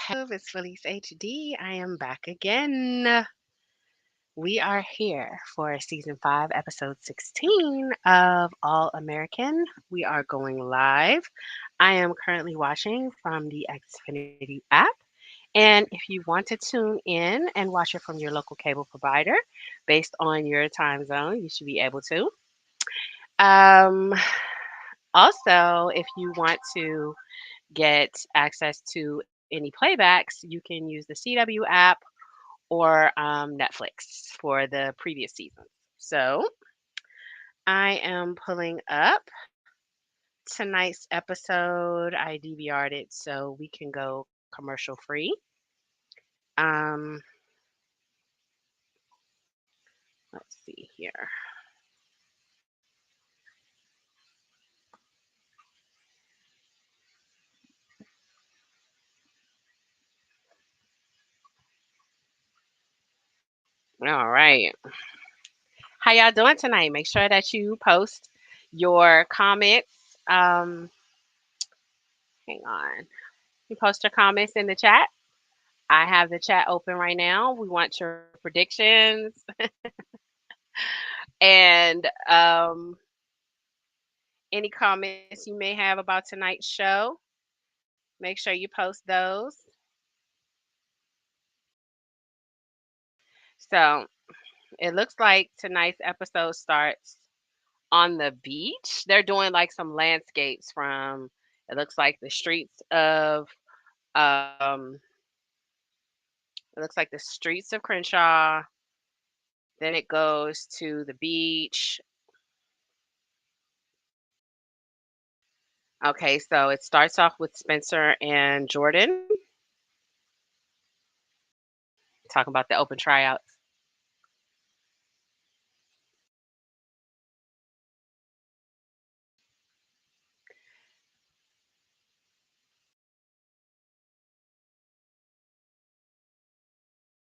Hello, YouTube. It's Felice HD. I am back again. We are here for season 5, episode 16 of All American. We are going live. I am currently watching from the Xfinity app. And if you want to tune in and watch it from your local cable provider based on your time zone, you should be able to. Um, Also, if you want to get access to any playbacks, you can use the CW app or Netflix for the previous seasons. So I am pulling up tonight's episode. I DVR'd it so we can go commercial free. Um, let's see here. All right. How y'all doing tonight? Make sure that you post your comments. Um, Hang on. You post your comments in the chat. I have the chat open right now. We want your predictions and any comments you may have about tonight's show. Make sure you post those. So it looks like tonight's episode starts on the beach. They're doing like some landscapes from, it looks like the streets of, um, it looks like the streets of Crenshaw. Then it goes to the beach. Okay, so it starts off with Spencer and Jordan talking about the open tryouts.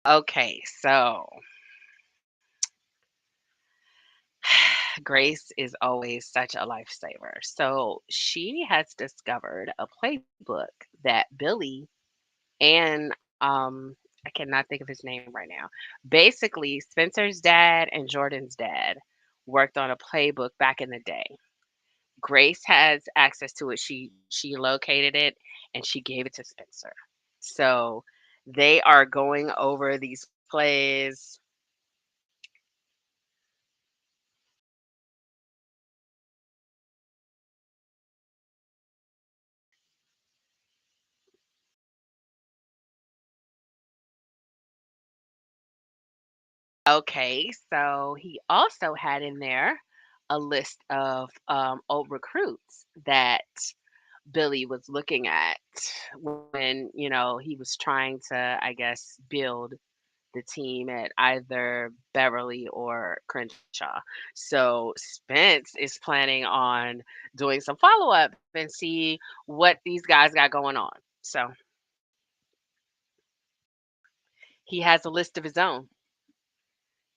Okay, so Grace is always such a lifesaver. So she has discovered a playbook that Billy and I cannot think of his name right now. Basically, Spencer's dad and Jordan's dad worked on a playbook back in the day. Grace has access to it. She located it and she gave it to Spencer. So they are going over these plays. Okay, so he also had in there a list of old recruits that Billy was looking at when, he was trying to, I guess, build the team at either Beverly or Crenshaw. So Spence is planning on doing some follow up and see what these guys got going on. So he has a list of his own.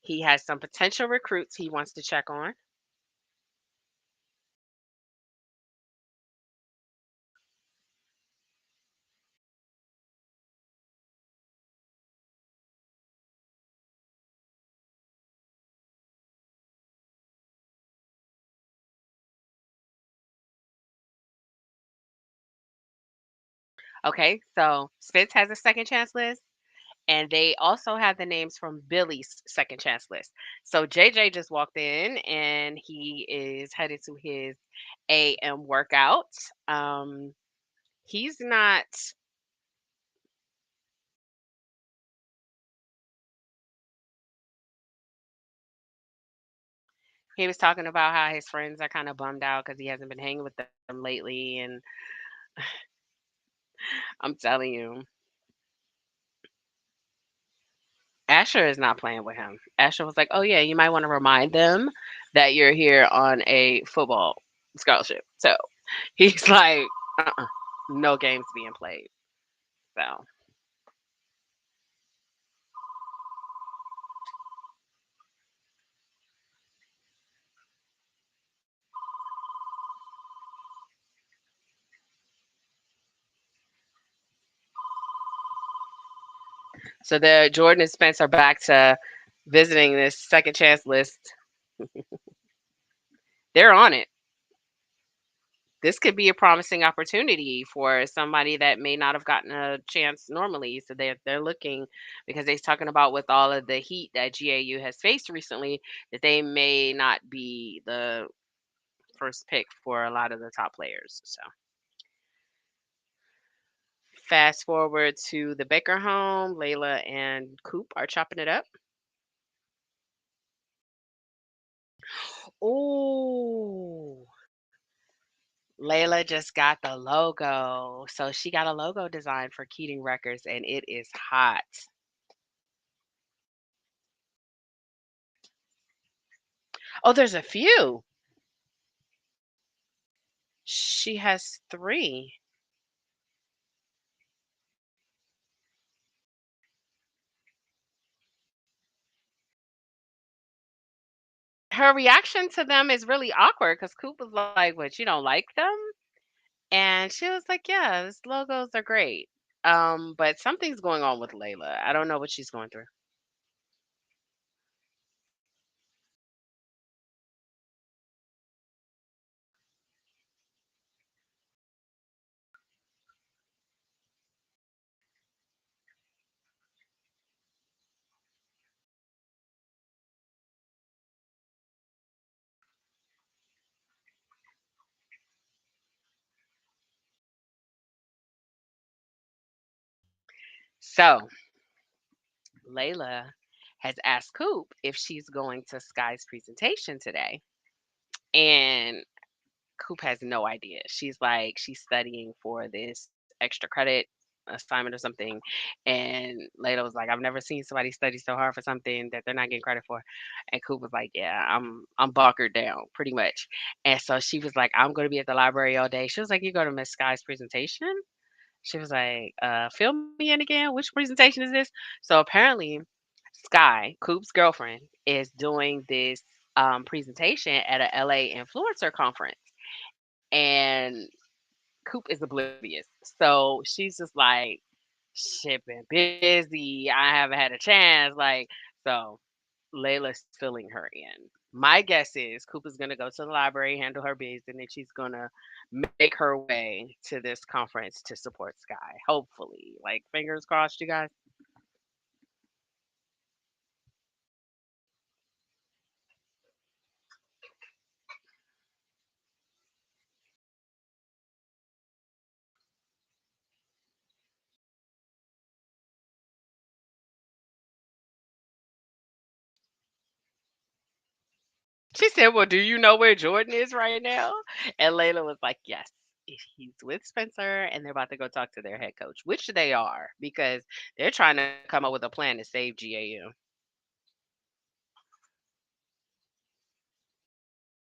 He has some potential recruits he wants to check on. Okay, so Spence has a second chance list, and they also have the names from Billy's second chance list. So JJ just walked in, and he is headed to his AM workout. Um, he's not. He was talking about how his friends are kind of bummed out because he hasn't been hanging with them lately, and I'm telling you, Asher is not playing with him. Asher was like, "Oh yeah, you might want to remind them that you're here on a football scholarship." So he's like, uh-uh, no games being played. So So the Jordan and Spence are back to visiting this second chance list. They're on it. This could be a promising opportunity for somebody that may not have gotten a chance normally. So they're looking because they're talking about with all of the heat that GAU has faced recently that they may not be the first pick for a lot of the top players. So fast forward to the Baker home, Layla and Coop are chopping it up. Oh, Layla just got the logo. So she got a logo designed for Keating Records and it is hot. Oh, there's a few. She has 3. Her reaction to them is really awkward because Coop was like, "What, you don't like them?" And she was like, "Yeah, these logos are great." But something's going on with Layla. I don't know what she's going through. So Layla has asked Coop if she's going to Sky's presentation today. And Coop has no idea. She's like, she's studying for this extra credit assignment or something. And Layla was like, I've never seen somebody study so hard for something that they're not getting credit for. And Coop was like, yeah, I'm bunkered down pretty much. And so she was like, I'm gonna be at the library all day. She was like, you go to Miss Sky's presentation? She was like, fill me in again. Which presentation is this? So apparently Sky, Coop's girlfriend, is doing this presentation at a LA influencer conference. And Coop is oblivious. So she's just like, shit, been busy. I haven't had a chance. Like, so Layla's filling her in. My guess is Coop is gonna go to the library, handle her biz, and then she's gonna make her way to this conference to support Sky. Hopefully. Like fingers crossed, you guys. She said, well, do you know where Jordan is right now? And Layla was like, yes. He's with Spencer and they're about to go talk to their head coach, which they are because they're trying to come up with a plan to save GAU.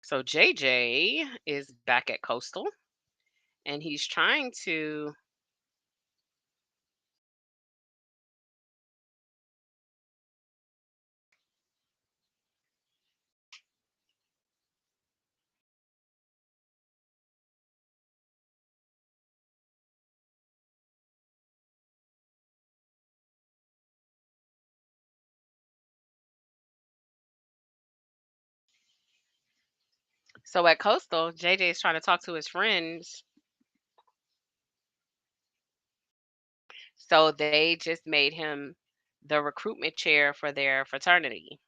So JJ is back at Coastal and he's trying to. So at Coastal, JJ is trying to talk to his friends. So they just made him the recruitment chair for their fraternity.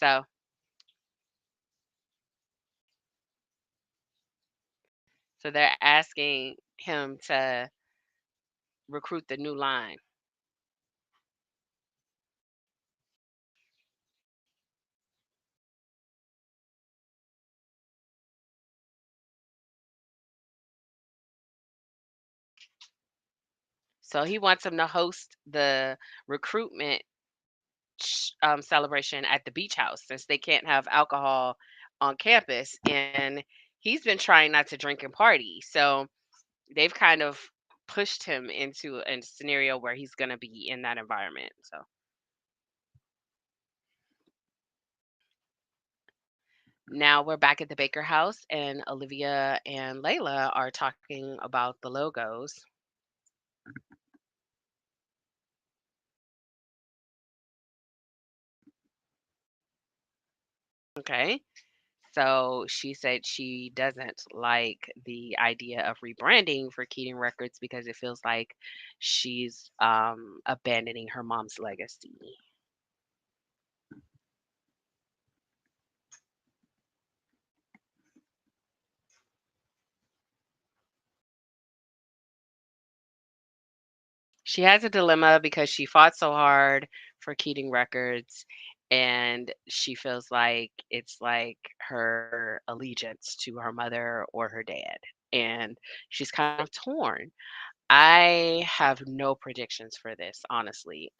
So so they're asking him to recruit the new line. So he wants him to host the recruitment celebration at the beach house since they can't have alcohol on campus. And he's been trying not to drink and party. So they've kind of pushed him into a scenario where he's going to be in that environment. So Now we're back at the Baker house, and Olivia and Layla are talking about the logos. Okay. So she said she doesn't like the idea of rebranding for Keating Records because it feels like she's abandoning her mom's legacy. She has a dilemma because she fought so hard for Keating Records, and she feels like it's like her allegiance to her mother or her dad. And she's kind of torn. I have no predictions for this, honestly.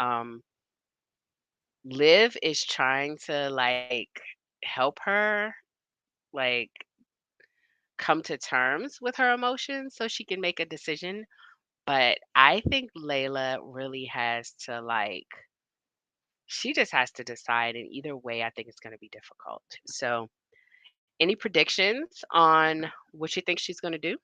Liv is trying to like help her like come to terms with her emotions so she can make a decision. But I think Layla really has to like she just has to decide, and either way, I think it's gonna be difficult. So, any predictions on what you think she's gonna do?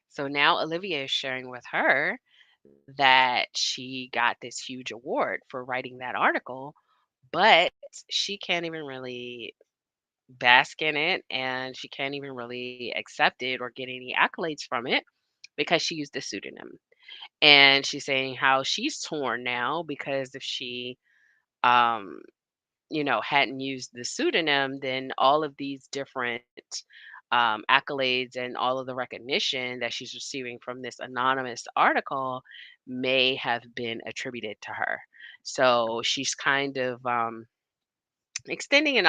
So now Olivia is sharing with her that she got this huge award for writing that article, but she can't even really bask in it, and she can't even really accept it or get any accolades from it because she used a pseudonym. And she's saying how she's torn now because if she um hadn't used the pseudonym, then all of these different accolades and all of the recognition that she's receiving from this anonymous article may have been attributed to her. So she's kind of extending an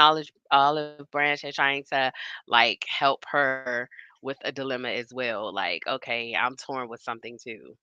olive branch and trying to like help her with a dilemma as well. Like, okay, I'm torn with something too.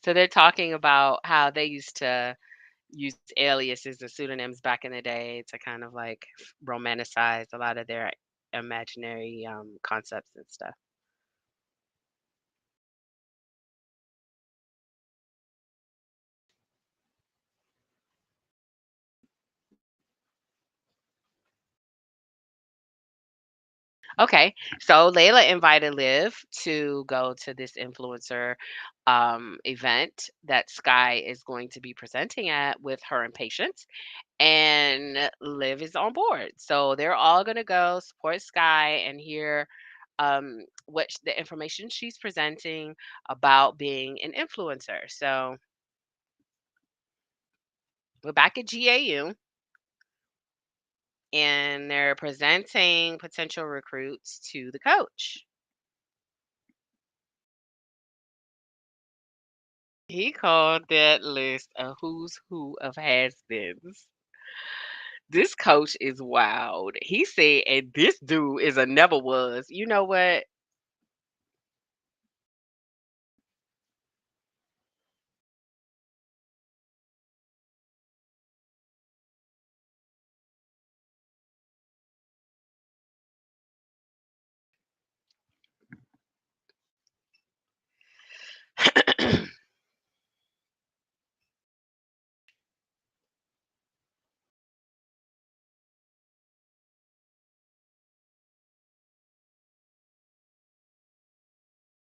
So they're talking about how they used to use aliases and pseudonyms back in the day to kind of like romanticize a lot of their imaginary concepts and stuff. Okay, so Layla invited Liv to go to this influencer event that Sky is going to be presenting at with her and Patience, and Liv is on board. So they're all going to go support Sky and hear the information she's presenting about being an influencer. So we're back at GAU, and they're presenting potential recruits to the coach. He called that list a who's who of has-beens. This coach is wild. He said, and this dude is a never was. You know what?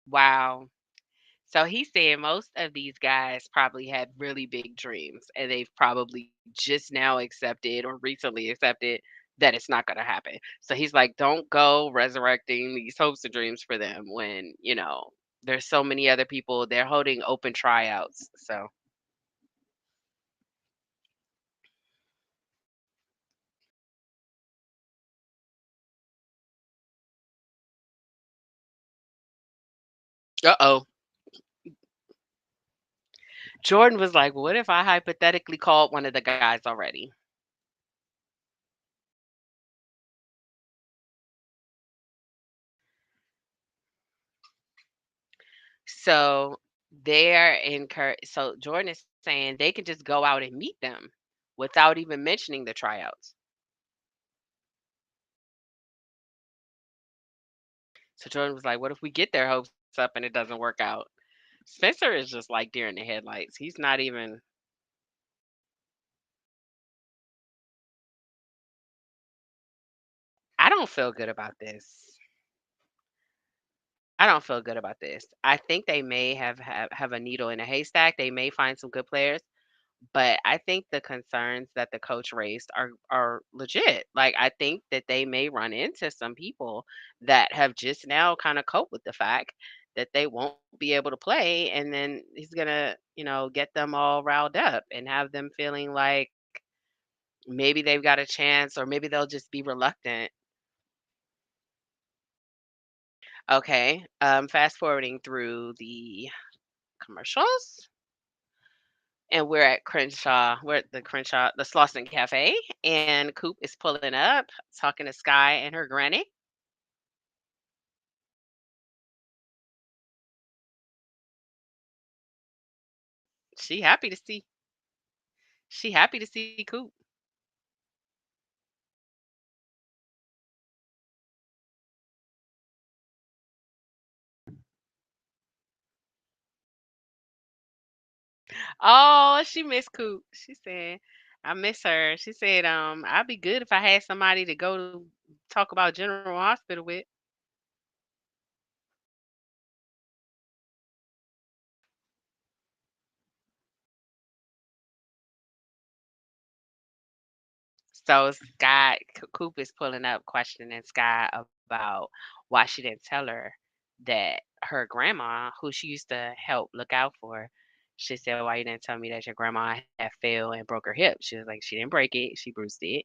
Wow. So he's saying most of these guys probably had really big dreams and they've probably just now accepted or recently accepted that it's not going to happen. So he's like, don't go resurrecting these hopes and dreams for them when, there's so many other people. They're holding open tryouts. So, Uh-oh. Jordan was like, "What if I hypothetically called one of the guys already?" So so Jordan is saying they can just go out and meet them without even mentioning the tryouts. So Jordan was like, "What if we get their hopes up and it doesn't work out?" Spencer is just like deer in the headlights. He's not even. I don't feel good about this. I don't feel good about this. I think they may have a needle in a haystack. They may find some good players, but I think the concerns that the coach raised are legit. Like I think that they may run into some people that have just now kind of coped with the fact that they won't be able to play, and then he's gonna, get them all riled up and have them feeling like maybe they've got a chance, or maybe they'll just be reluctant. Okay, fast forwarding through the commercials. And we're at the Slauson Cafe, and Coop is pulling up, talking to Sky and her granny. She happy to see she happy to see Coop. Oh, she miss Coop. She said, "I miss her." She said, "I'd be good if I had somebody to go to talk about General Hospital with." So Coop is pulling up, questioning Sky about why she didn't tell her that her grandma, who she used to help look out for, she said, "Why you didn't tell me that your grandma had fell and broke her hip?" She was like, "She didn't break it, she bruised it.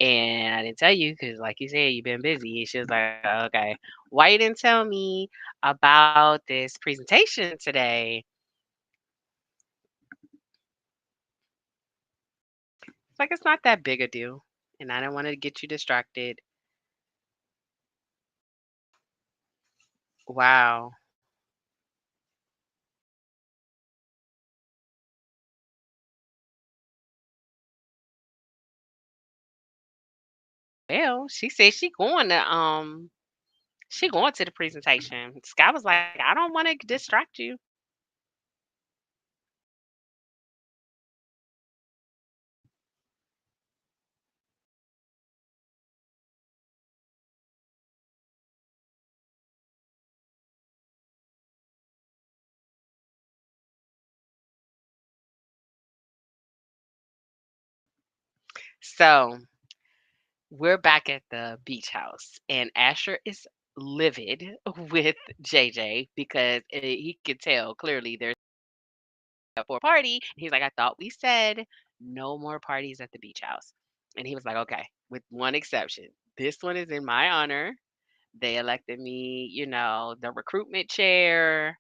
And I didn't tell you because, like you said, you've been busy." She was like, "Okay, why you didn't tell me about this presentation today?" It's like, it's not that big a deal. And I don't want to get you distracted. Wow. Well, she said she going to the presentation. Scott was like, "I don't want to distract you." So we're back at the beach house, and Asher is livid with JJ because he could tell clearly they're up for a party. He's like, "I thought we said no more parties at the beach house." And he was like, "Okay, with one exception. This one is in my honor. They elected me, the recruitment chair,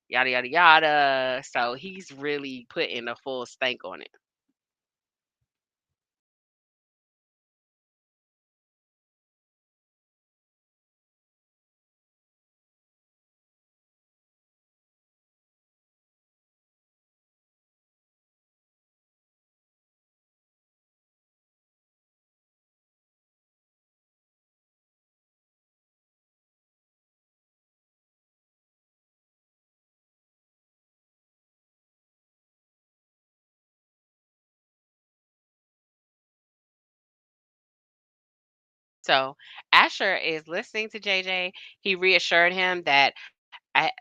yada yada yada." So he's really putting a full stank on it. So Asher is listening to JJ. He reassured him that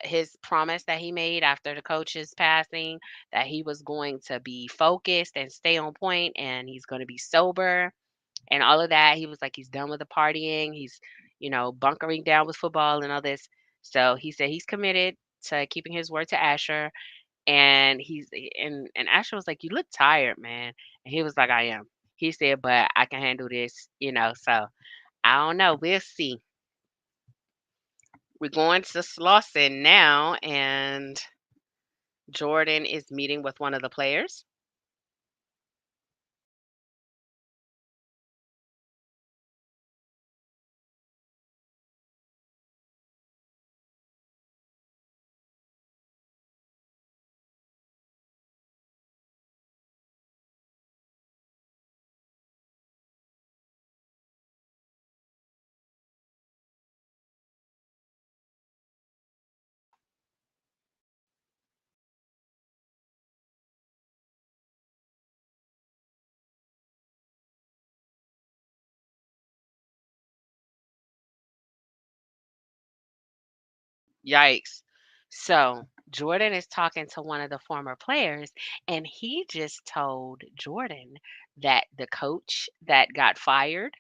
his promise that he made after the coach's passing, that he was going to be focused and stay on point, and he's going to be sober and all of that. He was like, he's done with the partying. He's, bunkering down with football and all this. So he said he's committed to keeping his word to Asher. And and Asher was like, "You look tired, man." And he was like, "I am." He said, "But I can handle this." So I don't know. We'll see. We're going to Slauson now, and Jordan is meeting with one of the players. Yikes. So Jordan is talking to one of the former players, and he just told Jordan that the coach that got fired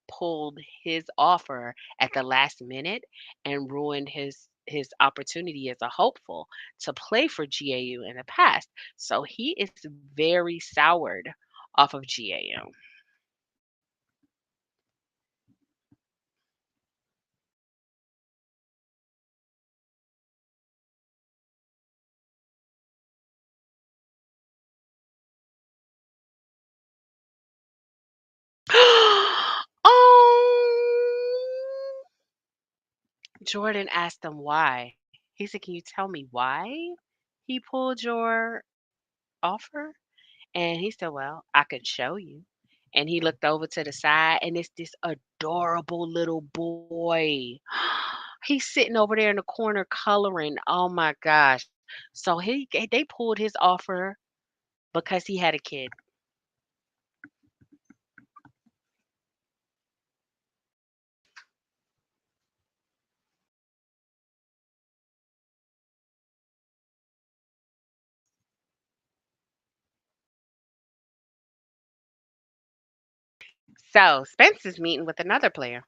pulled his offer at the last minute and ruined his opportunity as a hopeful to play for GAU in the past. So he is very soured off of GAU. Oh, Jordan asked him why. He said, "Can you tell me why he pulled your offer?" And he said, "Well, I could show you." And he looked over to the side, and it's this adorable little boy. He's sitting over there in the corner coloring. Oh my gosh. So they pulled his offer because he had a kid. So Spence is meeting with another player.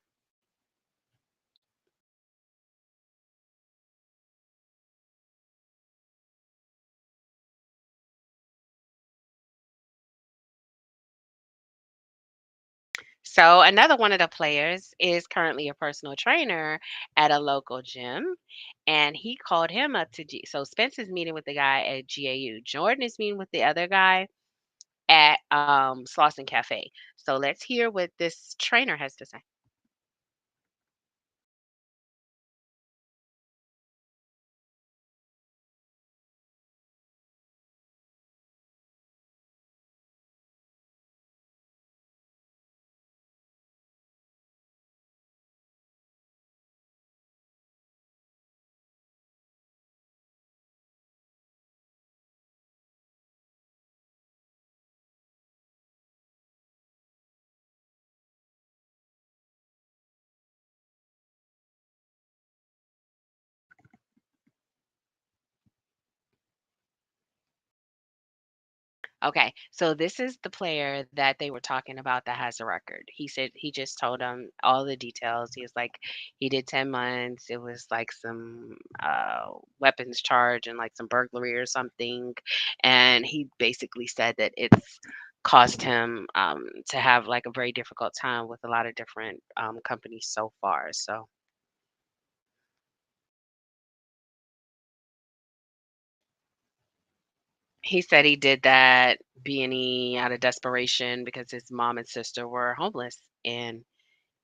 So another one of the players is currently a personal trainer at a local gym, and he called him up to so Spence is meeting with the guy at GAU. Jordan is meeting with the other guy at Slauson Cafe. So let's hear what this trainer has to say. Okay, so this is the player that they were talking about that has a record. He said he just told them all the details. He was like, he did 10 months. It was like some weapons charge and like some burglary or something. And he basically said that it's caused him to have like a very difficult time with a lot of different companies so far. So he said he did that being out of desperation because his mom and sister were homeless, and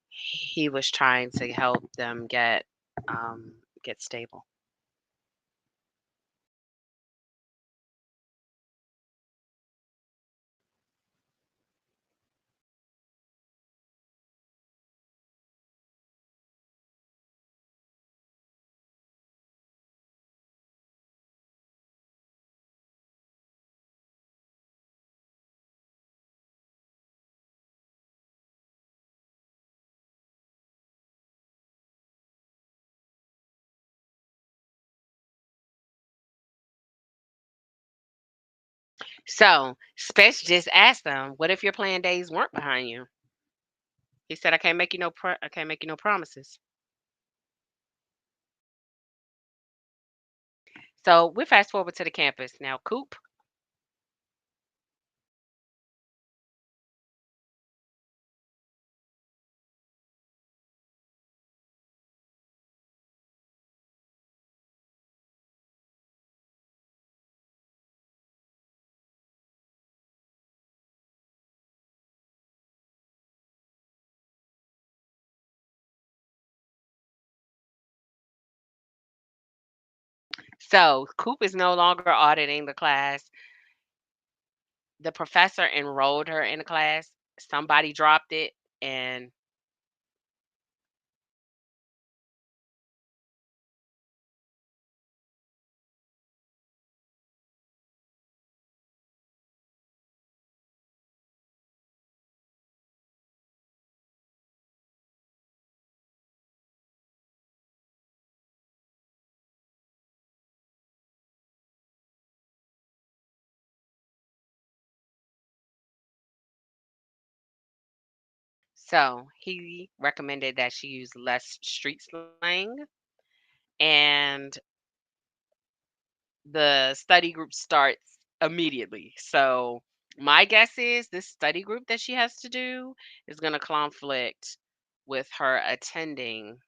he was trying to help them get stable. So Spence just asked them, "What if your plan days weren't behind you?" He said, "I can't make you I can't make you no promises." So we fast forward to the campus now. Coop. So Coop is no longer auditing the class. The professor enrolled her in the class. Somebody dropped it, and so he recommended that she use less street slang, and the study group starts immediately. So my guess is this study group that she has to do is going to conflict with her attending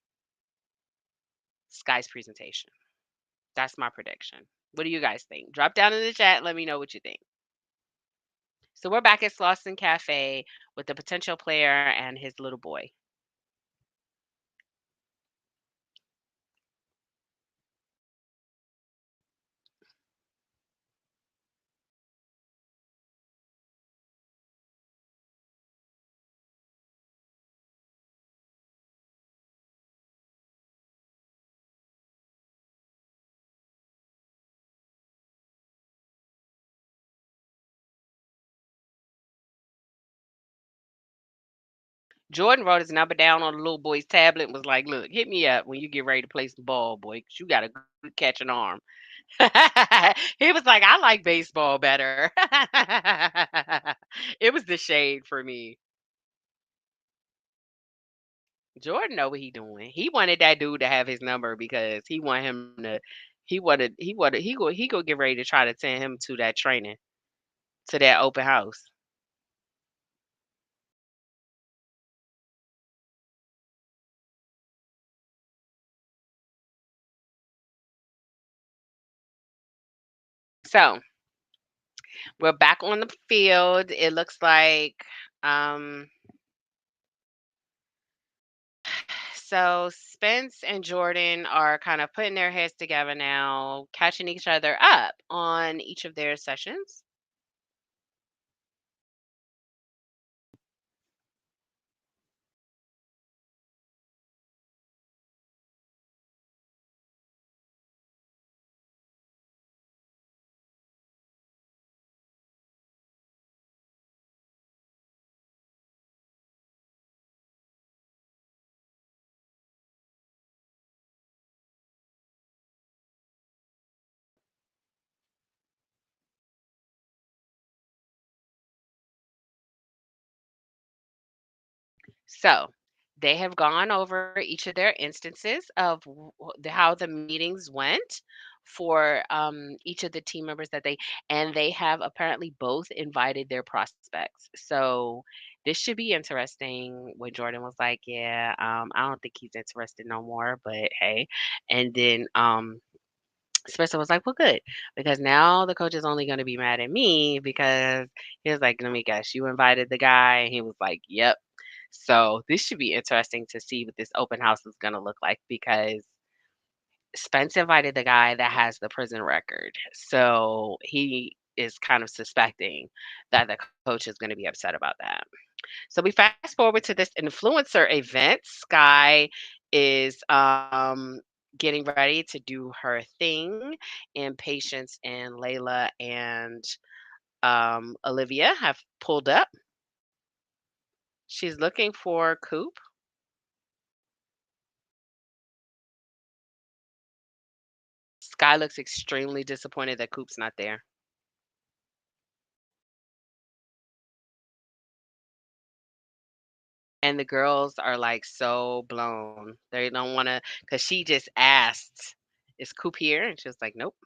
Sky's presentation. That's my prediction. What do you guys think? Drop down in the chat. Let me know what you think. So we're back at Slauson Cafe with the potential player and his little boy. Jordan wrote his number down on the little boy's tablet and was like, "Look, hit me up when you get ready to play some ball, boy, 'cause you got a good catching arm." He was like, "I like baseball better." It was the shade for me. Jordan know what he doing. He wanted that dude to have his number because he want him to. He go get ready to try to send him to that training, to that open house. So we're back on the field. It looks like um so Spence and Jordan are kind of putting their heads together now, catching each other up on each of their sessions. So they have gone over each of their instances of how the meetings went for each of the team members and they have apparently both invited their prospects. So this should be interesting. When Jordan was like, "Yeah, I don't think he's interested no more, but hey," and then Spencer was like, "Well, good, because now the coach is only going to be mad at me because he was like, let me guess, you invited the guy," and he was like, "Yep." So this should be interesting to see what this open house is going to look like because Spence invited the guy that has the prison record. So he is kind of suspecting that the coach is going to be upset about that. So we fast forward to this influencer event. Sky is getting ready to do her thing, and Patience and Layla and Olivia have pulled up. She's looking for Coop. Sky looks extremely disappointed that Coop's not there. And the girls are like so blown. They don't want to, because she just asked, "Is Coop here?" And she was like, "Nope."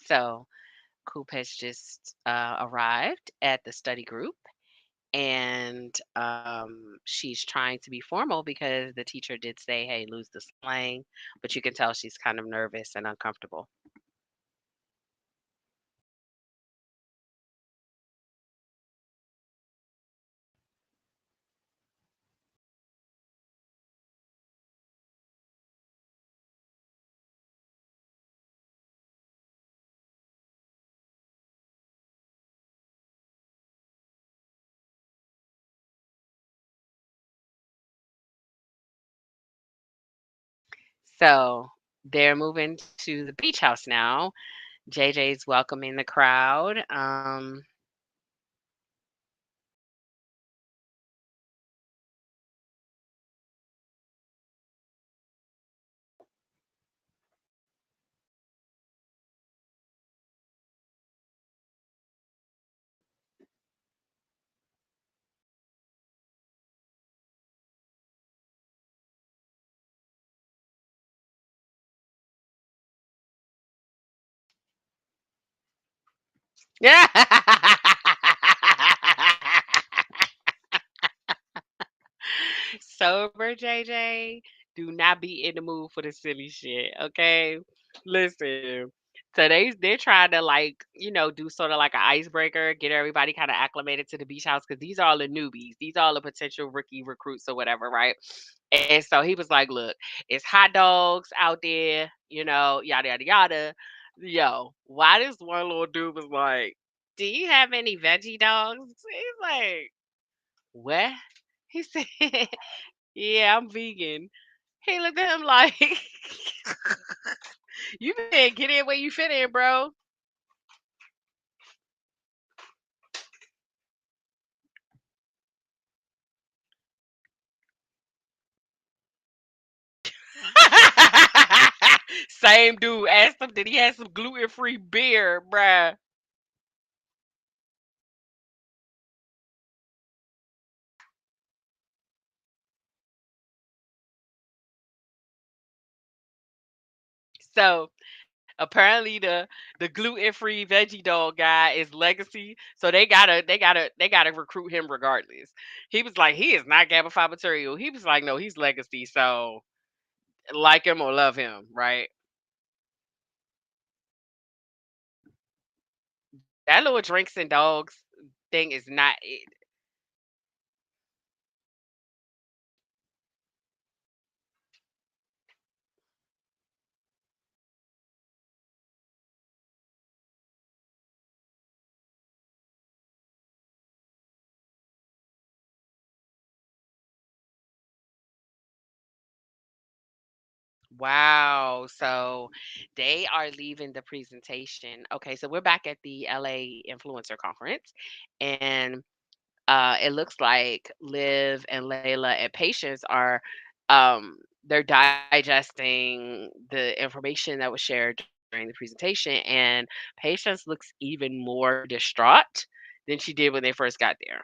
So Coop has just arrived at the study group, and she's trying to be formal because the teacher did say, "Hey, lose the slang," but you can tell she's kind of nervous and uncomfortable. So they're moving to the beach house now. JJ's welcoming the crowd. Sober JJ, do not be in the mood for the silly shit, okay? Listen. So they're trying to like, do sort of like an icebreaker, get everybody kind of acclimated to the beach house because these are all the newbies. These are all the potential rookie recruits or whatever, right? And so he was like, look, it's hot dogs out there, yada yada yada. Yo, why this one little dude was like, do you have any veggie dogs? He's like, what? He said, yeah, I'm vegan. He looked at him like, you better get in where you fit in, bro. Same dude asked him did he have some gluten free beer, bruh. So apparently the gluten free veggie dog guy is legacy. So they gotta recruit him regardless. He was like, he is not Gabify material. He was like, no, he's legacy. So like him or love him, right? That little drinks and dogs thing is not it. Wow. So they are leaving the presentation. Okay, so we're back at the LA Influencer Conference, and it looks like Liv and Layla and Patience are they're digesting the information that was shared during the presentation, and Patience looks even more distraught than she did when they first got there.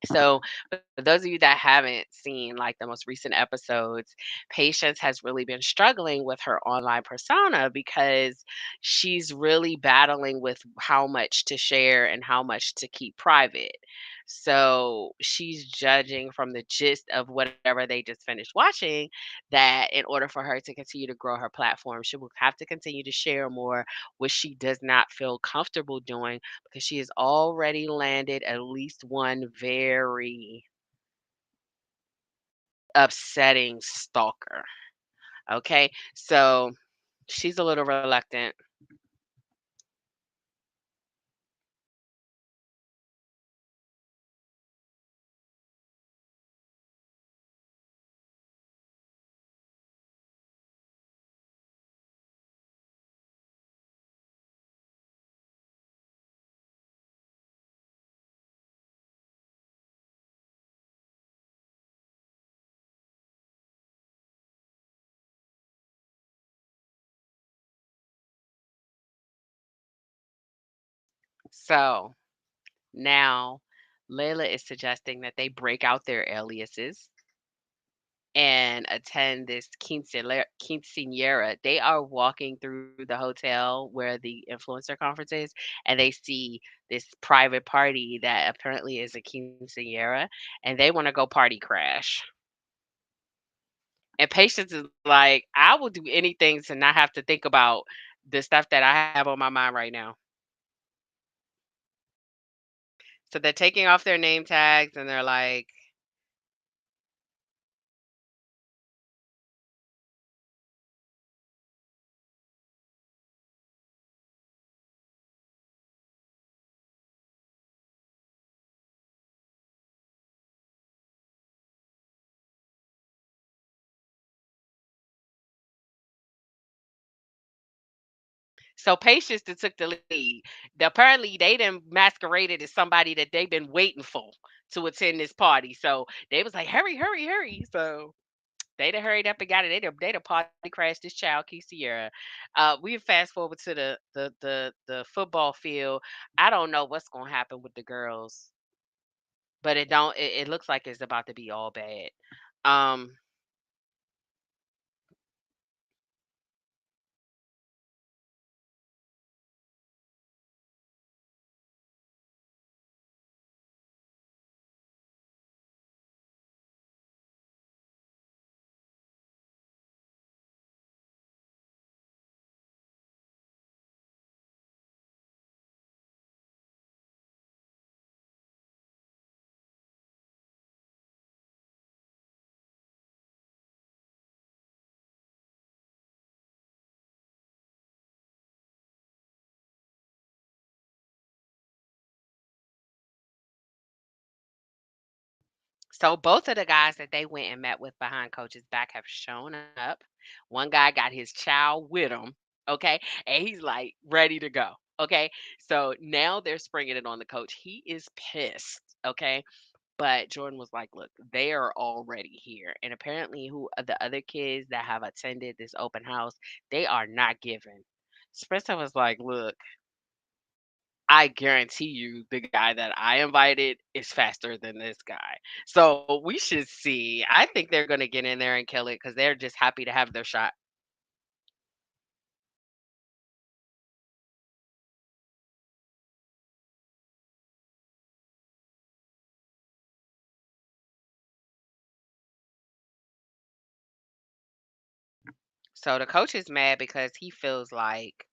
So, for those of you that haven't seen like the most recent episodes, Patience has really been struggling with her online persona because she's really battling with how much to share and how much to keep private. So, she's judging from the gist of whatever they just finished watching that in order for her to continue to grow her platform, she will have to continue to share more, which she does not feel comfortable doing because she has already landed at least one very upsetting stalker. Okay. So she's a little reluctant. So now Layla is suggesting that they break out their aliases and attend this quinceanera. They are walking through the hotel where the influencer conference is, and they see this private party that apparently is a quinceanera, and they want to go party crash. And Patience is like, I will do anything to not have to think about the stuff that I have on my mind right now. So they're taking off their name tags and they're like, So Patience that took the lead. Apparently, they done masqueraded as somebody that they've been waiting for to attend this party. So they was like, hurry, hurry, hurry. So they done hurried up and got it. They done party crashed this child, Key Sierra. We fast forward to the football field. I don't know what's gonna happen with the girls, but it looks like it's about to be all bad. Um, So both of the guys that they went and met with behind coach's back have shown up. One guy got his child with him, okay, and he's like ready to go. Okay, so now they're springing it on the coach. He is pissed. Okay, but Jordan was like, "Look, they are already here, and apparently, who the other kids that have attended this open house, they are not giving." Spencer was like, "Look, I guarantee you the guy that I invited is faster than this guy. So we should see. I think they're going to get in there and kill it because they're just happy to have their shot." So the coach is mad because he feels like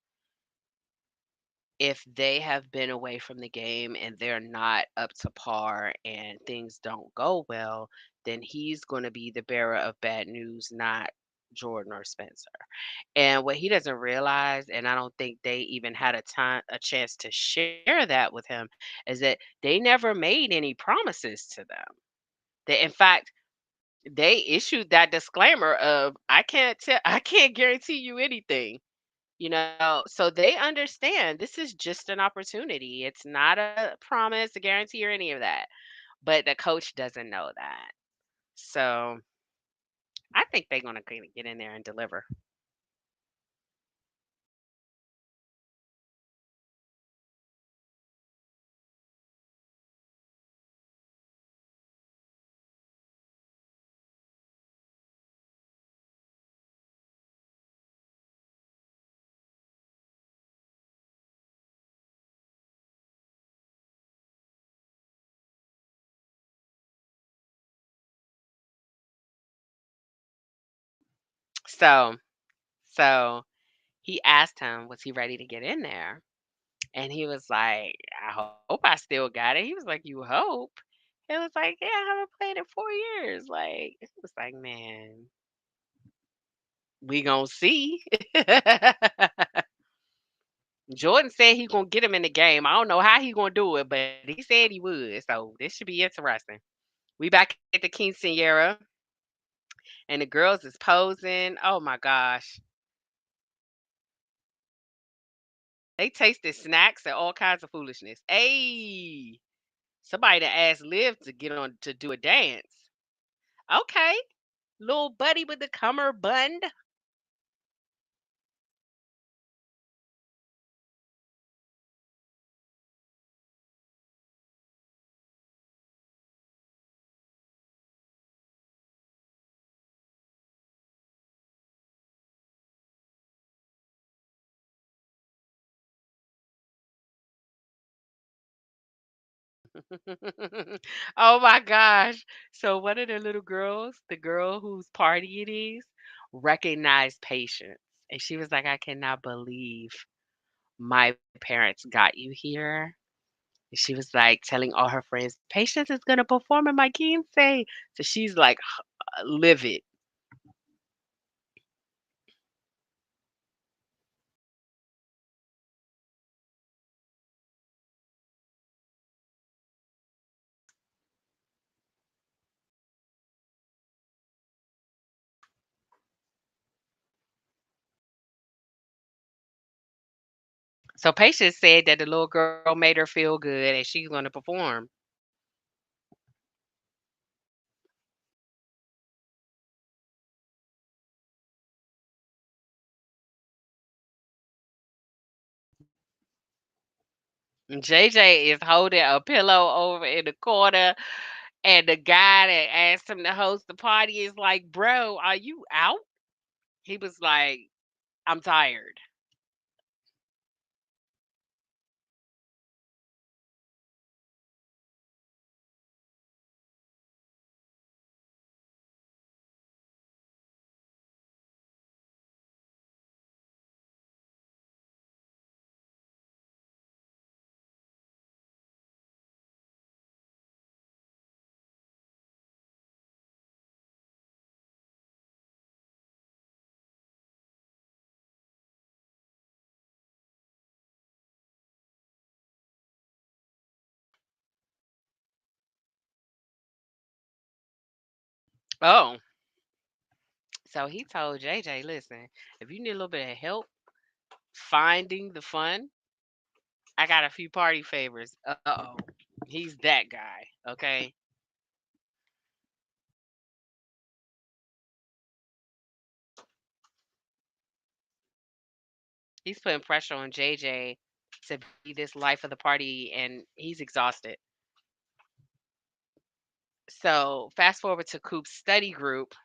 if they have been away from the game and they're not up to par and things don't go well, then he's going to be the bearer of bad news, not Jordan or Spencer. And what he doesn't realize, and I don't think they even had a chance to share that with him, is that they never made any promises to them. They, in fact, they issued that disclaimer of I can't guarantee you anything. So they understand this is just an opportunity. It's not a promise, a guarantee, or any of that. But the coach doesn't know that. So I think they're gonna get in there and deliver. So so he asked him, was he ready to get in there? And he was like, I hope I still got it. He was like, you hope? It was like, yeah, I haven't played in 4 years. Like, it was like, man, we gonna see. Jordan said he gonna get him in the game. I don't know how he gonna do it, but he said he would. So this should be interesting. We back at the quinceanera, and the girls is posing. Oh my gosh, they tasted snacks and all kinds of foolishness. Hey, somebody that asked Liv to get on to do a dance. Okay, little buddy with the cummerbund. Oh my gosh. So one of the little girls, the girl whose party it is, recognized Patience. And she was like, I cannot believe my parents got you here. And she was like telling all her friends, Patience is gonna perform in my quince. So she's like livid. So Patience said that the little girl made her feel good and she's going to perform. And JJ is holding a pillow over in the corner, and the guy that asked him to host the party is like, "Bro, are you out?" He was like, "I'm tired." Oh, so he told JJ, "Listen, if you need a little bit of help finding the fun, I got a few party favors." Uh-oh. He's that guy, okay? He's putting pressure on JJ to be this life of the party, and he's exhausted. So fast forward to Coop's study group.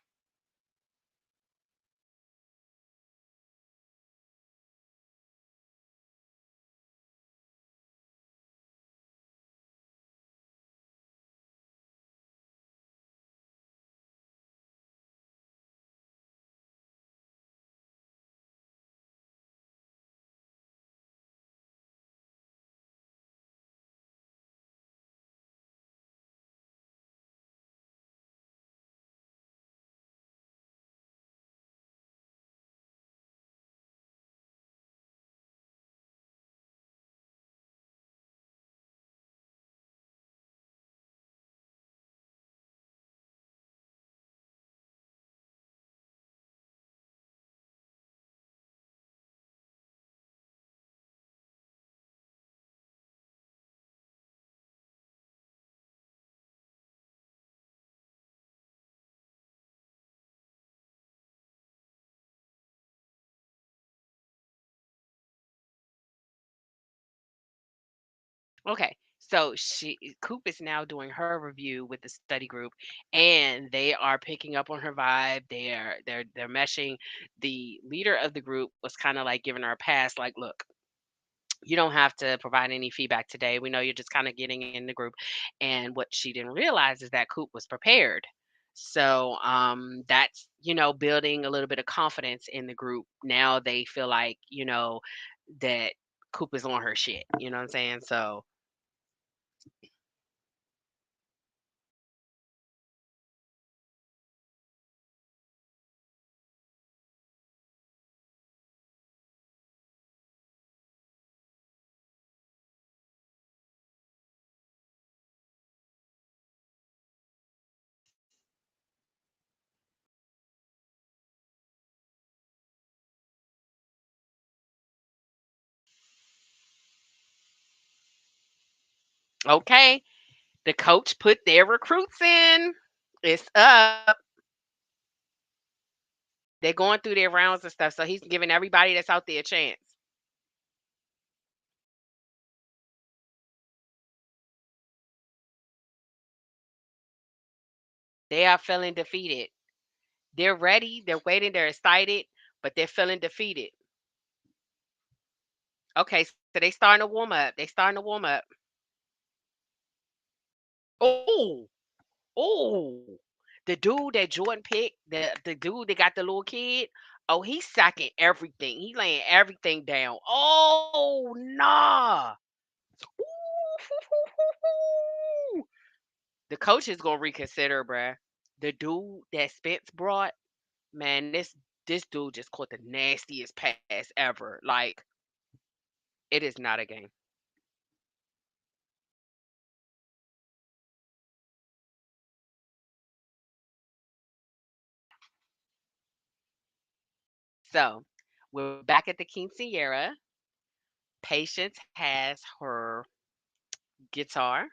Okay, so Coop is now doing her review with the study group, and they are picking up on her vibe. They're meshing. The leader of the group was kind of like giving her a pass, like, "Look, you don't have to provide any feedback today. We know you're just kind of getting in the group." And what she didn't realize is that Coop was prepared. So that's, building a little bit of confidence in the group. Now they feel like, that Coop is on her shit. You know what I'm saying? Okay, the coach put their recruits in. It's up. They're going through their rounds and stuff. So he's giving everybody that's out there a chance. They are feeling defeated. They're ready, they're waiting, they're excited, but they're feeling defeated. Okay, so they starting to warm up. They starting to warm up. Oh, oh. The dude that Jordan picked, the dude that got the little kid, oh, he's sacking everything. He laying everything down. Oh, nah. Ooh. The coach is gonna reconsider, bruh. The dude that Spence brought, man, this dude just caught the nastiest pass ever. Like, it is not a game. So we're back at the quinceañera. Patience has her guitar.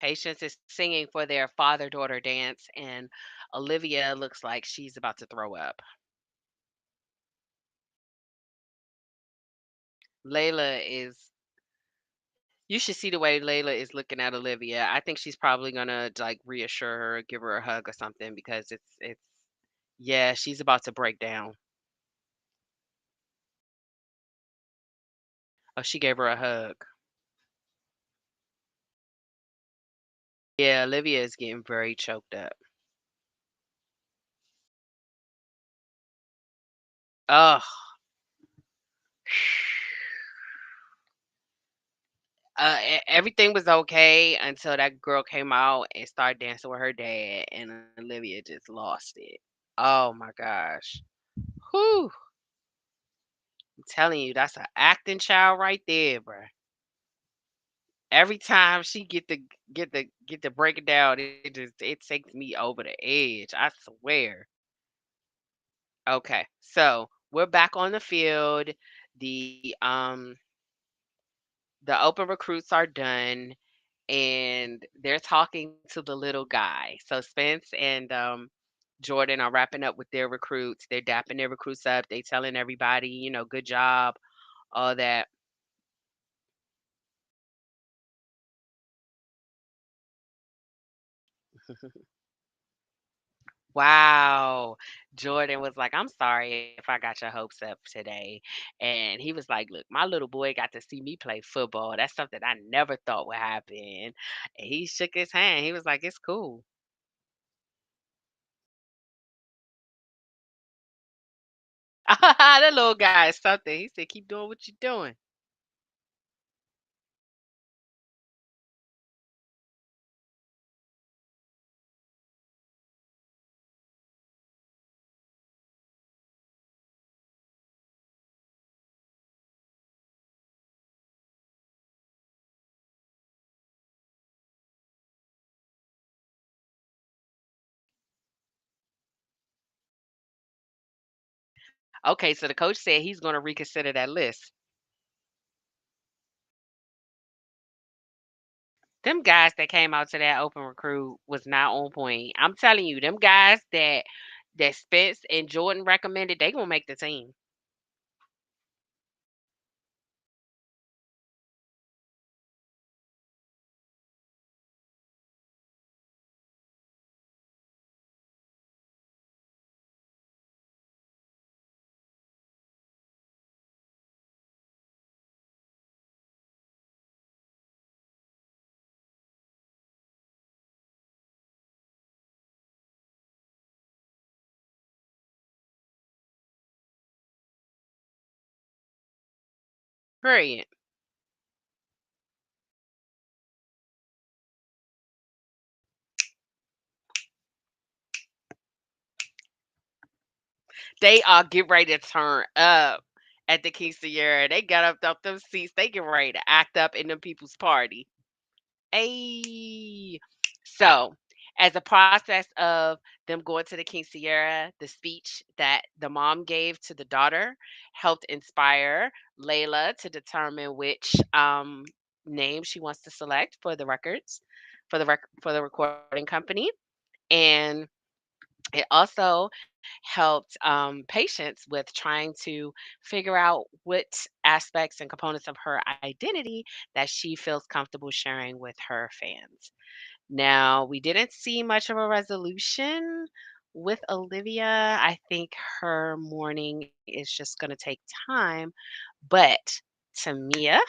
Patience is singing for their father-daughter dance, and Olivia looks like she's about to throw up. Layla is You should see the way Layla is looking at Olivia. I think she's probably gonna like reassure her, give her a hug or something because it's yeah, she's about to break down. Oh, she gave her a hug. Yeah, Olivia is getting very choked up. Ugh. Everything was okay until that girl came out and started dancing with her dad, and Olivia just lost it. Oh my gosh. Whew. I'm telling you, that's an acting child right there, bruh. Every time she get to break it down, it takes me over the edge. I swear. Okay, so we're back on the field. The um the open recruits are done and they're talking to the little guy. So Spence and Jordan are wrapping up with their recruits. They're dapping their recruits up. They telling everybody, good job, all that. Wow. Jordan was like, I'm sorry if I got your hopes up today. And he was like, look, my little boy got to see me play football. That's something I never thought would happen. And he shook his hand. He was like, it's cool. That little guy is something. He said, keep doing what you're doing. Okay, so the coach said he's going to reconsider that list. Them guys that came out to that open recruit was not on point. I'm telling you, them guys that Spence and Jordan recommended, they gonna make the team. Period. They all get ready to turn up at the Quinceañera. They got up off them seats. They get ready to act up in them people's party. Ayy. So, as a process of them going to the quinceañera, the speech that the mom gave to the daughter helped inspire Layla to determine which name she wants to select for the records, for the recording company, and it also helped Patience with trying to figure out what aspects and components of her identity that she feels comfortable sharing with her fans. Now, we didn't see much of a resolution with Olivia. I think her mourning is just going to take time. But Tamia,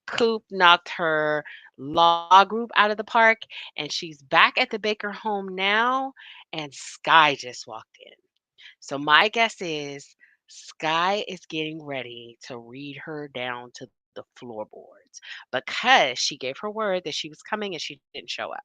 Coop knocked her law group out of the park, and she's back at the Baker home now. And Sky just walked in. So, my guess is Sky is getting ready to read her down to the floorboards because she gave her word that she was coming and she didn't show up.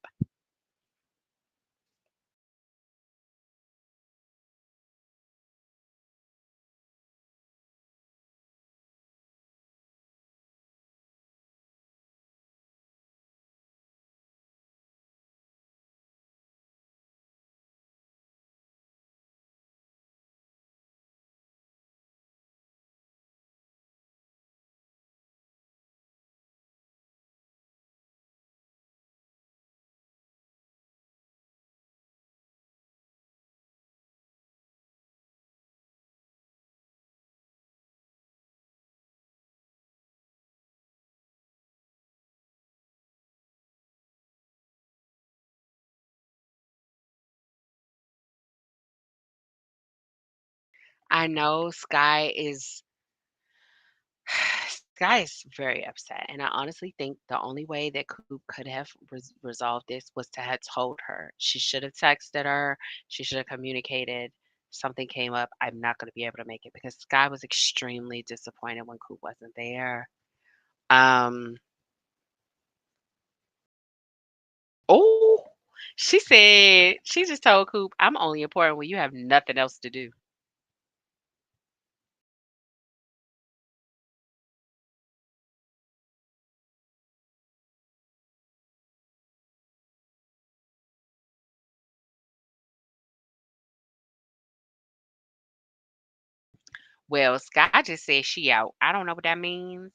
I know Sky is very upset, and I honestly think the only way that Coop could have resolved this was to have told her. She should have texted her. She should have communicated. Something came up. I'm not going to be able to make it because Sky was extremely disappointed when Coop wasn't there. Um, oh, she said she just told Coop, "I'm only important when you have nothing else to do." Well, Sky just said she out. I don't know what that means.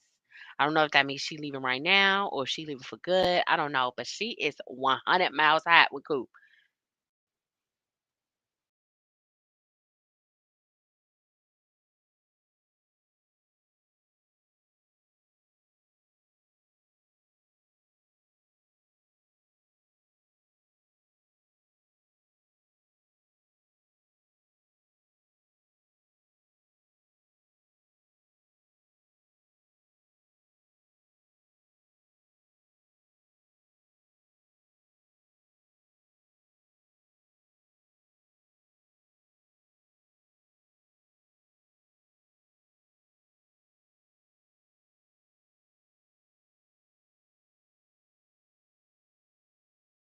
I don't know if that means she leaving right now or if she leaving for good. I don't know, but she is 100 miles hot with Coop.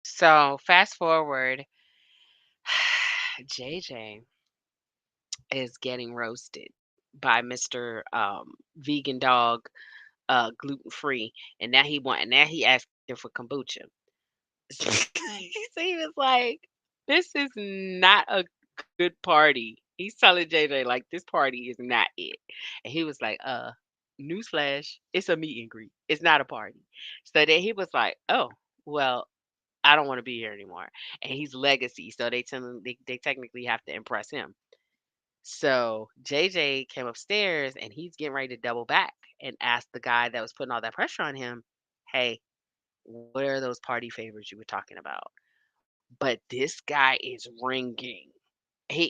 So fast forward, JJ is getting roasted by Mr. Vegan Dog, gluten free, and now he asking for kombucha. So he was like, "This is not a good party." He's telling JJ like, "This party is not it," and he was like, newsflash, it's a meet and greet. It's not a party." So then he was like, "Oh, well, I don't want to be here anymore." And he's legacy, so they tell him they technically have to impress him. So JJ came upstairs and he's getting ready to double back and ask the guy that was putting all that pressure on him, "Hey, what are those party favors you were talking about?" But this guy is ringing.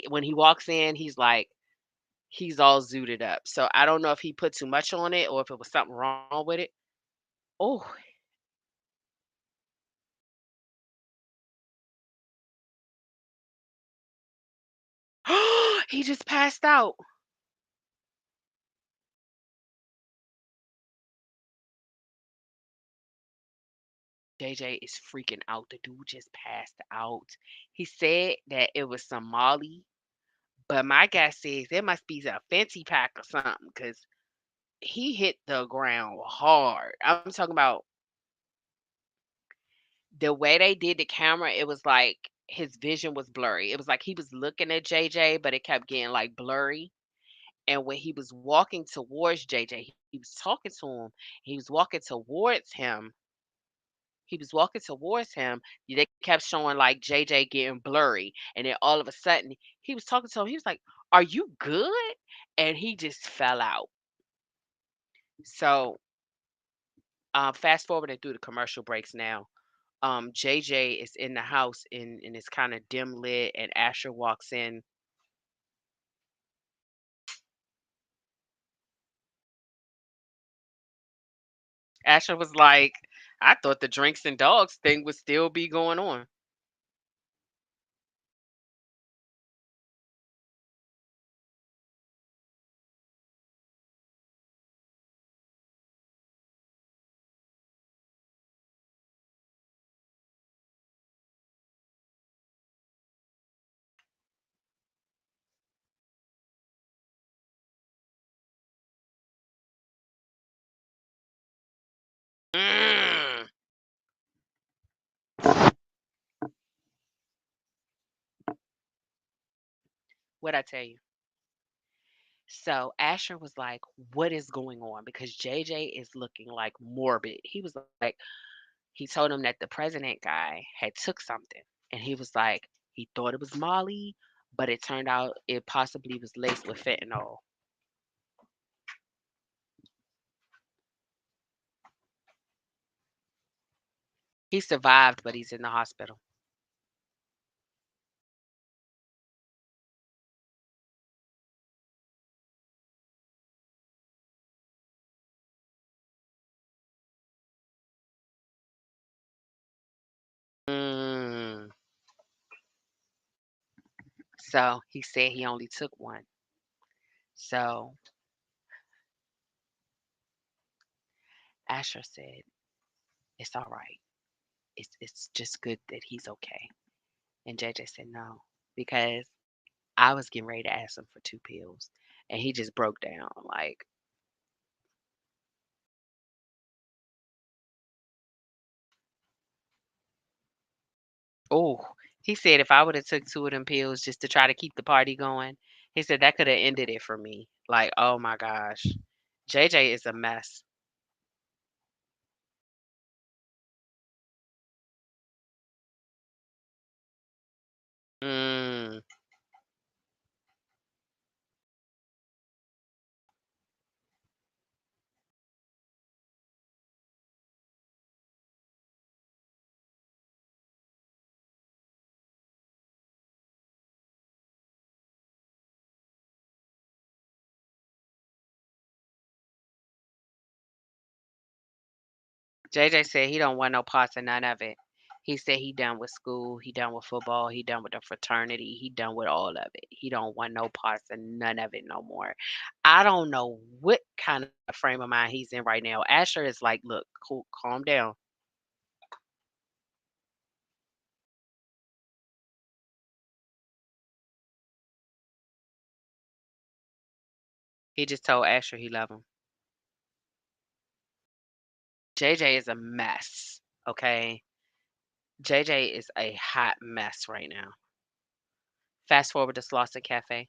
When he walks in, he's all zooted up. So I don't know if he put too much on it or if it was something wrong with it. Oh, he just passed out. JJ is freaking out. The dude just passed out. He said that it was some Molly, but my guy says it must be a fancy pack or something because he hit the ground hard. I'm talking about the way they did the camera, it was like his vision was blurry. It was like he was looking at JJ, but it kept getting like blurry. And when he was walking towards JJ, he was talking to him. He was walking towards him. He was walking towards him. They kept showing like JJ getting blurry. And then all of a sudden, he was talking to him. He was like, "Are you good?" And he just fell out. So, fast forwarding through the commercial breaks now. JJ is in the house and it's kind of dim lit and Asher walks in. Asher was like, "I thought the drinks and dogs thing would still be going on." Mm, what I tell you? So Asher was like, "What is going on?" Because JJ is looking like morbid. He was like, he told him that the president guy had took something, and he was like, he thought it was Molly, but it turned out it possibly was laced with fentanyl. He survived, but he's in the hospital. Mm. So he said he only took one. So Asher said, "It's all right. It's just good that he's okay." And JJ said, "No," because I was getting ready to ask him for 2 pills, and he just broke down, like, oh, he said if I woulda took 2 of them pills just to try to keep the party going, he said that coulda ended it for me. Like, oh my gosh. JJ is a mess. Mm. JJ said he don't want no parts of none of it. He said he done with school, he done with football, he done with the fraternity, he done with all of it. He don't want no parts of none of it no more. I don't know what kind of frame of mind he's in right now. Asher is like, "Look, cool, calm down." He just told Asher he love him. JJ is a mess, okay? JJ is a hot mess right now. Fast forward to Slauson Cafe.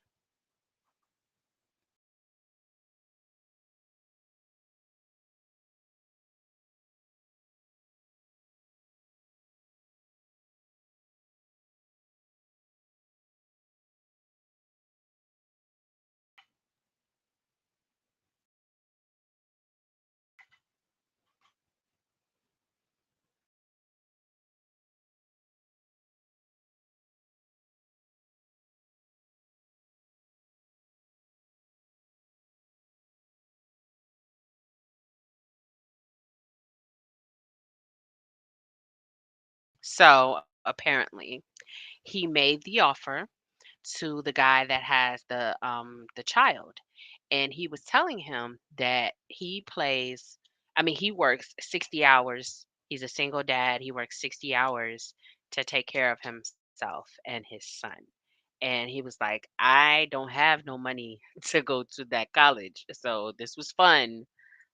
So apparently, he made the offer to the guy that has the child, and he was telling him that he plays, I mean, he works 60 hours. He's a single dad. He works 60 hours to take care of himself and his son. And he was like, "I don't have no money to go to that college. So this was fun,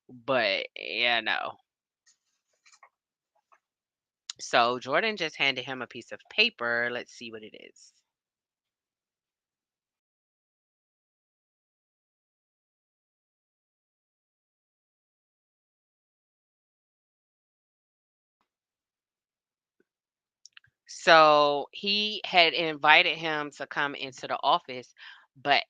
but no." So Jordan just handed him a piece of paper. Let's see what it is. So he had invited him to come into the office, but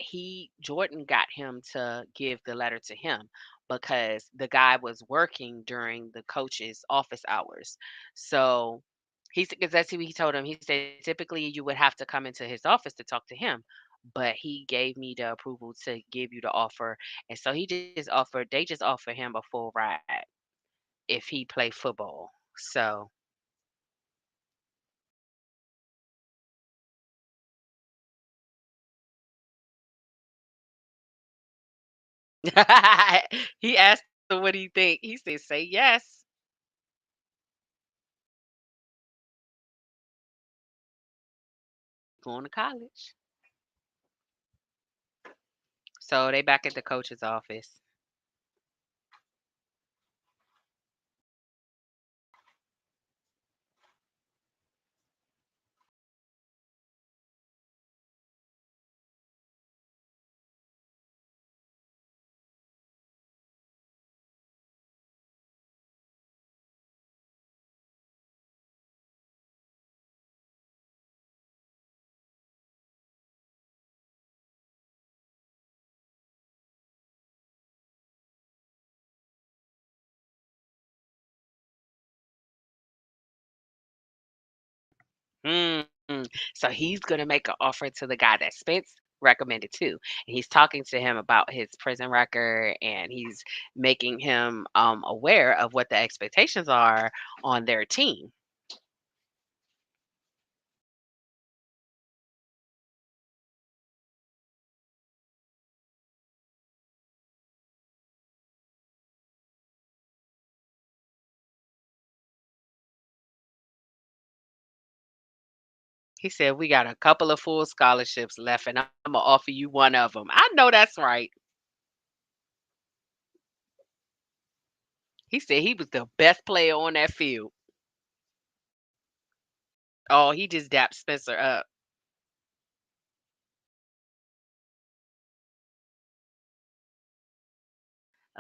Jordan got him to give the letter to him because the guy was working during the coach's office hours. So because that's what he told him. He said typically you would have to come into his office to talk to him, but he gave me the approval to give you the offer. And so they just offered him a full ride if he play football. So he asked him, "What do you think?" He said, "Say yes." Going to college. So they back at the coach's office. Mm. So he's gonna make an offer to the guy that Spence recommended too. And he's talking to him about his prison record, and he's making him aware of what the expectations are on their team. He said, "We got a couple of full scholarships left, and Imma offer you one of them." I know that's right. He said he was the best player on that field. Oh, he just dapped Spencer up.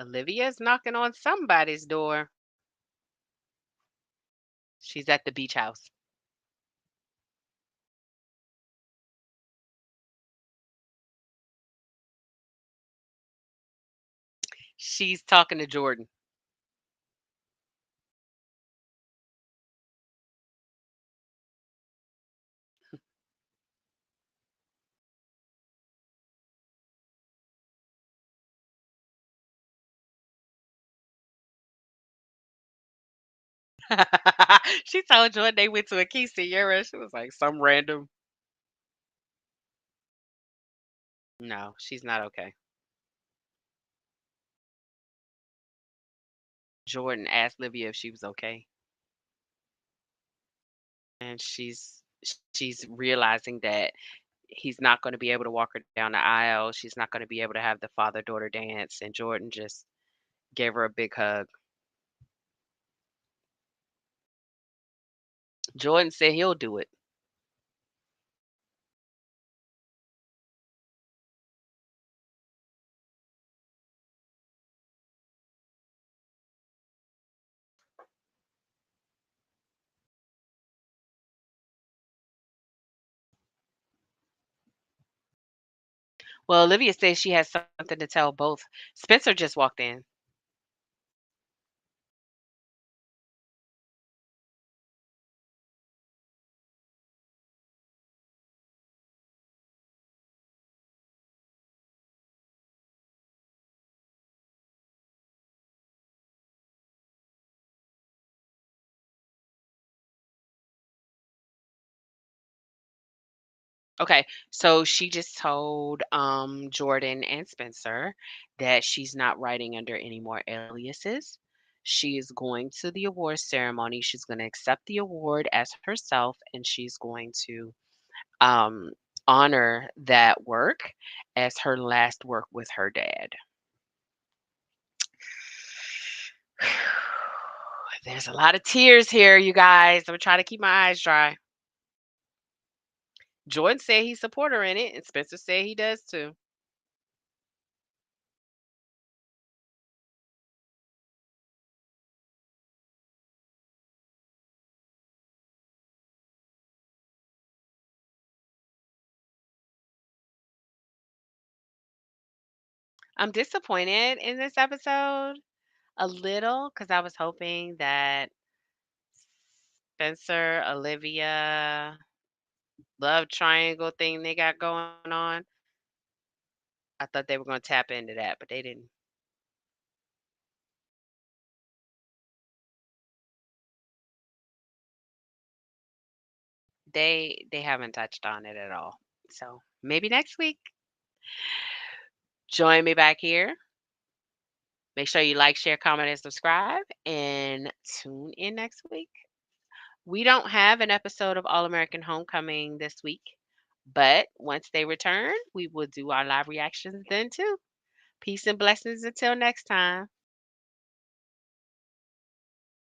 Olivia's knocking on somebody's door. She's at the beach house. She's talking to Jordan. She told Jordan they went to a quinceañera. She was like, "Some random." No, she's not okay. Jordan asked Livia if she was okay, and she's realizing that he's not gonna be able to walk her down the aisle. She's not gonna be able to have the father-daughter dance, and Jordan just gave her a big hug. Jordan said he'll do it. Well, Olivia says she has something to tell both. Spencer just walked in. Okay, so she just told Jordan and Spencer that she's not writing under any more aliases. She is going to the award ceremony. She's going to accept the award as herself, and she's going to um, honor that work as her last work with her dad. There's a lot of tears here, you guys. I'm trying to keep my eyes dry. Jordan said he support her in it, and Spencer said he does too. I'm disappointed in this episode a little because I was hoping that Spencer, Olivia, love triangle thing they got going on. I thought they were going to tap into that, but they didn't. They haven't touched on it at all. So maybe next week. Join me back here. Make sure you like, share, comment, and subscribe. And tune in next week. We don't have an episode of All American Homecoming this week, but once they return, we will do our live reactions then too. Peace and blessings until next time.